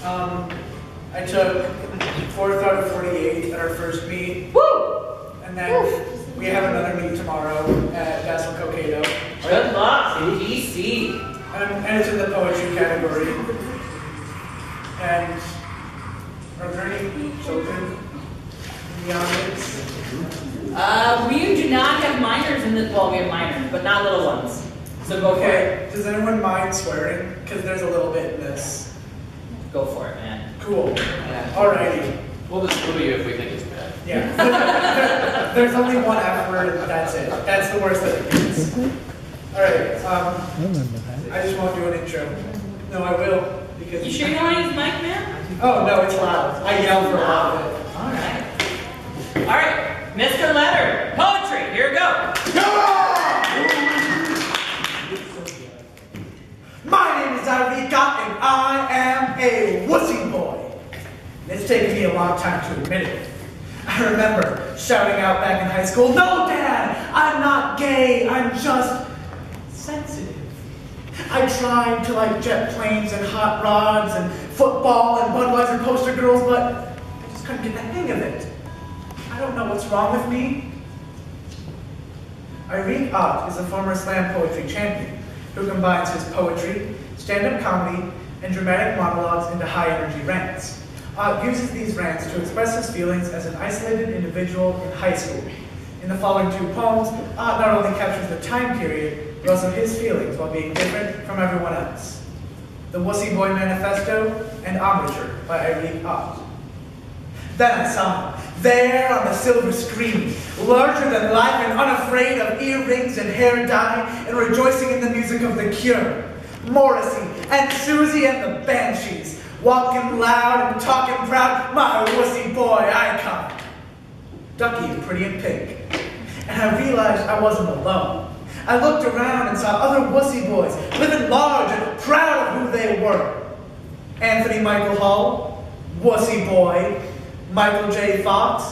I took 4th out of 48 at our first meet. Woo! And then we have another meet tomorrow at Dazzle Coquedo. Good luck, DC. And it's in the poetry category. And are there any children in the audience? We do not have minors in this. Well, we have minors, but not little ones. So go for it. Does anyone mind swearing? Because there's a little bit in this. Go for it, man. Cool. Yeah. Alrighty. We'll just screw you if we think it's bad. Yeah. There's only one F word, and that's it. That's the worst that it gets. Alright, I just won't do an intro. No, I will, because... You sure you don't want to use the mic, man? Oh, no, it's loud. I yell for a lot of it. Alright. Alright, Mr. Leonard, poetry, here we go. My name is Eirik Ott, and I am a wussy boy. It's taken me a long time to admit it. I remember shouting out back in high school, "No, Dad, I'm not gay, I'm just sensitive." I tried to like jet planes and hot rods and football and Budweiser poster girls, but I just couldn't get the hang of it. I don't know what's wrong with me. Eirik Ott is a former slam poetry champion who combines his poetry, stand-up comedy, and dramatic monologues into high-energy rants. Ott uses these rants to express his feelings as an isolated individual in high school. In the following two poems, Ott not only captures the time period, but also his feelings while being different from everyone else. The Wussy Boy Manifesto and Embouchure by Eirik Ott. Then I saw him, there on the silver screen, larger than life and unafraid of earrings and hair dye, and rejoicing in the music of The Cure, Morrissey, and Susie and the Banshees, walking loud and talking proud, my wussy boy icon. Ducky, pretty and pink. And I realized I wasn't alone. I looked around and saw other wussy boys, living large and proud of who they were. Anthony Michael Hall, wussy boy. Michael J. Fox,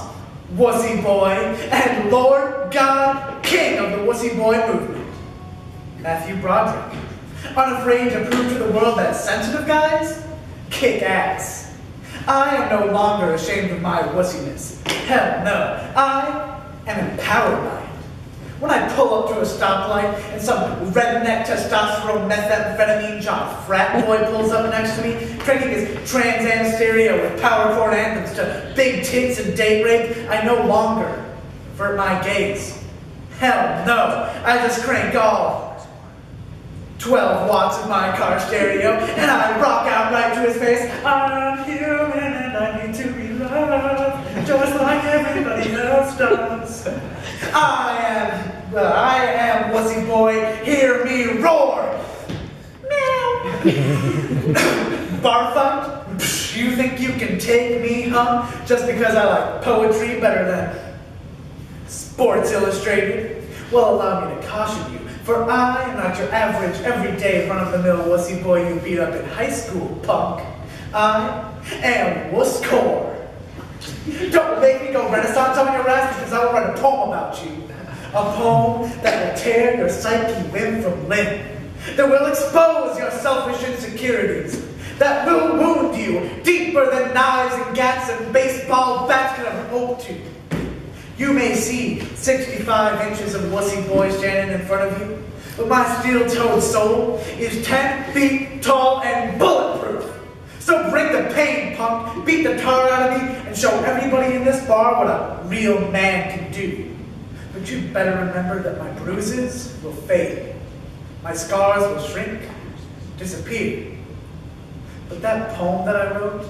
wussy boy. And Lord God, king of the wussy boy movement. Matthew Broderick, unafraid to prove to the world that sensitive guys kick ass. I am no longer ashamed of my wussiness. Hell no, I am empowered by it. When I pull up to a stoplight and some redneck testosterone methamphetamine jock frat boy pulls up next to me, cranking his Trans Am stereo with power chord anthems to big tits and date rape, I no longer avert my gaze. Hell no, I just crank all 12 watts of my car stereo and I rock out right to his face. I'm human and I need to be loved, just like everybody else does. I am wussy boy, hear me roar. Meow. Barfuck, psh, you think you can take me, huh? Just because I like poetry better than Sports Illustrated? Well, allow me to caution you, for I am not your average, everyday, run-of-the-mill wussy boy you beat up in high school, punk. I am wusscore. Don't make me go Renaissance on your ass because I will write a poem about you. A poem that will tear your psyche limb from limb. That will expose your selfish insecurities. That will wound you deeper than knives and gats and baseball bats could ever hope to. You may see 65 inches of wussy boy standing in front of you, but my steel-toed soul is 10 feet tall and bulletproof. So bring the pain, punk, beat the tar out of me, and show everybody in this bar what a real man can do. But you better remember that my bruises will fade. My scars will shrink, disappear. But that poem that I wrote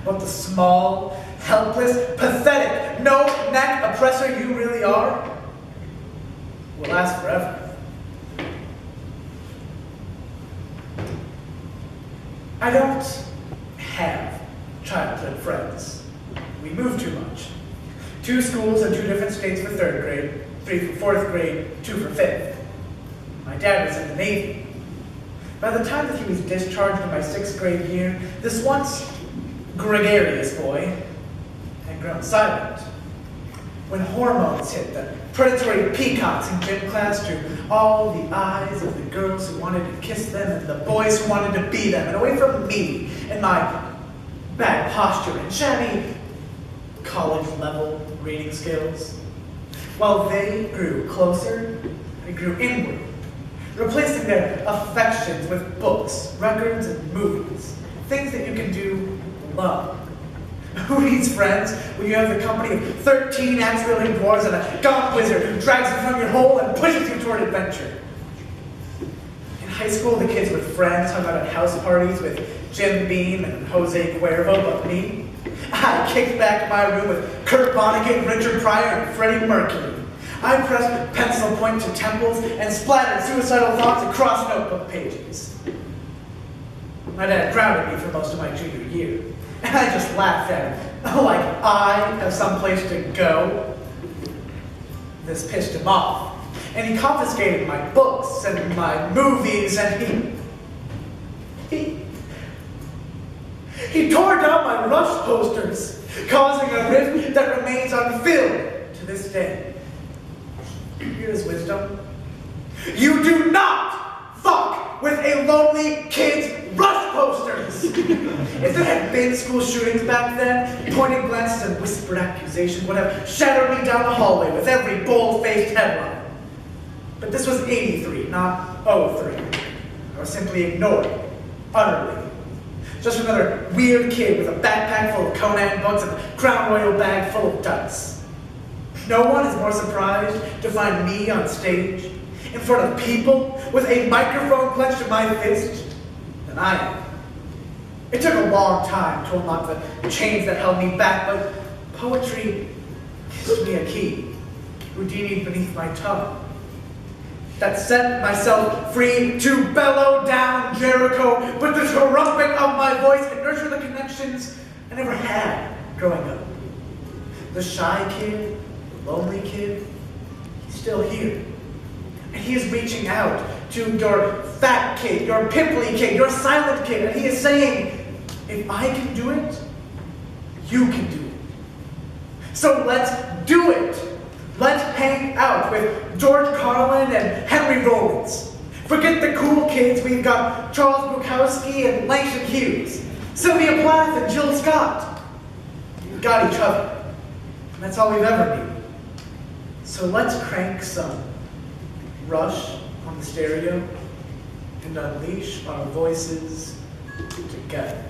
about the small, helpless, pathetic, no-neck oppressor you really are will last forever. I don't have childhood friends. We move too much. 2 schools in 2 different states for 3rd grade, 3 for 4th grade, 2 for 5th. My dad was in the Navy. By the time that he was discharged in my 6th grade year, this once gregarious boy had grown silent. When hormones hit, the predatory peacocks in gym class drew all the eyes of the girls who wanted to kiss them and the boys who wanted to be them, and away from me and my bad posture, and shabby college-level reading skills. While they grew closer, they grew inward, replacing their affections with books, records, and movies, things that you can do alone. Who needs friends when you have the company of 13 axe-wielding dwarves and a gaunt wizard who drags you from your hole and pushes you toward adventure? In high school, the kids with friends hung out at house parties with Jim Beam and Jose Cuervo, but me, I kicked back in my room with Kurt Vonnegut, Richard Pryor, and Freddie Mercury. I pressed pencil point to temples and splattered suicidal thoughts across notebook pages. My dad grounded me for most of my junior year, and I just laughed at him, like I have someplace to go. This pissed him off, and he confiscated my books and my movies, and he tore down my Rush posters, causing a rift that remains unfilled to this day. Here's wisdom. You do not fuck with a lonely kid's Rush posters! If there had been school shootings back then, pointed glances and whispered accusations would have shadowed me down the hallway with every bold-faced headline. But this was 83, not 03. I was simply ignored, utterly. Just another weird kid with a backpack full of Conan books and a Crown Royal bag full of dice. No one is more surprised to find me on stage, in front of people, with a microphone clenched in my fist, than I am. It took a long time to unlock the chains that held me back, but poetry gives me a key, Houdini beneath my tongue, that set myself free to bellow down Jericho with the trumpet of my voice and nurture the connections I never had growing up. The shy kid, the lonely kid, he's still here. And he is reaching out to your fat kid, your pimply kid, your silent kid, and he is saying, if I can do it, you can do it. So let's do it. Let's hang out with George Carlin and Henry Rollins. Forget the cool kids, we've got Charles Bukowski and Langston Hughes, Sylvia Plath and Jill Scott. We've got each other. And that's all we've ever needed. So let's crank some Rush on the stereo and unleash our voices together.